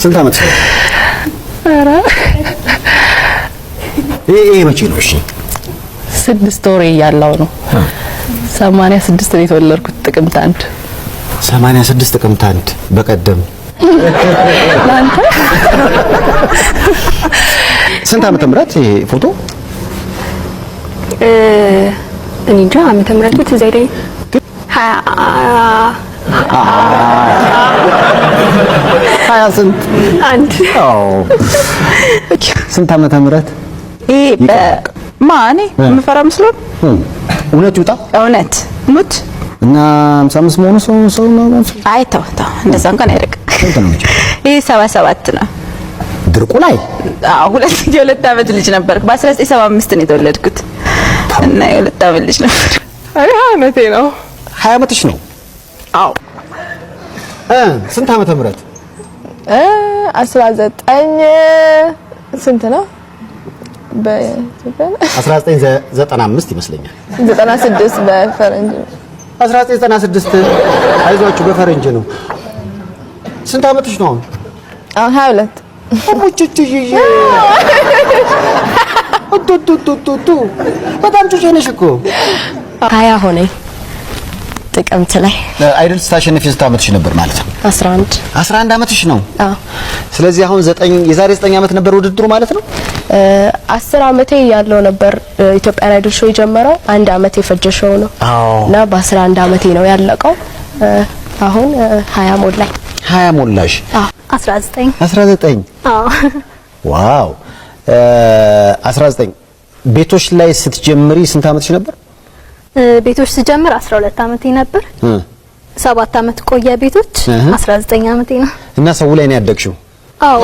ስንት ዓመት ነው? ኧረ ይሄ መቼ ነው? እሺ 6 ወር ያለው ነው። 86 ነው የተወለድኩት ጥቅምት 1 86 ጥቅምት 1 በቀደም ላንተ ስንት ዓመተ ምህረት ይሄ ፎቶ? እንጃ ዓመተ ምህረቱ ትዝ አይለኝም። 20 ስንት? አንድ ስንት ዓመተ ምህረት? ይሄ በማኔ የምፈራ መስሎን እውነት ይውጣ እውነት ሙት እና 55 መሆኑ ሰው ነው። አይተው እንደዛ እንኳን አይደለም። ስንት ነው? ይሄ 77 ነው። ድርቁ ላይ የሁለት ዓመት ልጅ ነበርኩ። በ1975 ነው የተወለድኩት እና የሁለት ዓመት ልጅ ነበር። አይ 20 ዓመቴ ነው። 20 ዓመትሽ ነው? አዎ። ስንት ዓመተ ምህረት? 19 ስንት ነው? በኢትዮጵያ 1995 ይመስለኛል። 96 በፈረንጅ 1996 አይዟችሁ በፈረንጅ ነው። ስንት ዓመትሽ ነው አሁን? 22 ሙጭጭዬ በጣም ጩጬ ነሽ እኮ። 20 ሆነኝ ጥቅምት ላይ። አይደል ስታሸንፊ ስንት ዓመትሽ ነበር ማለት ነው? 11 ዓመትሽ ነው። አዎ። ስለዚህ አሁን የዛሬ 9 ዓመት ነበር ውድድሩ ማለት ነው? 10 ዓመቴ ያለው ነበር ኢትዮጵያን አይዶል ሾው የጀመረው። 1 ዓመት የፈጀ ሾው ነው እና በ11 ዓመቴ ነው ያለቀው። አሁን 20 ሞላኝ። 20 ሞላሽ? አዎ 19 አዎ። ዋው 19 ቤቶች ላይ ስትጀምሪ ስንት ዓመትሽ ነበር? ቤቶች ስጀምር 12 ዓመቴ ነበር። 7 ዓመት ቆየ ቤቶች 19 ዓመቴ ነው። እና ሰው ላይ ነው ያደግሽው? አዎ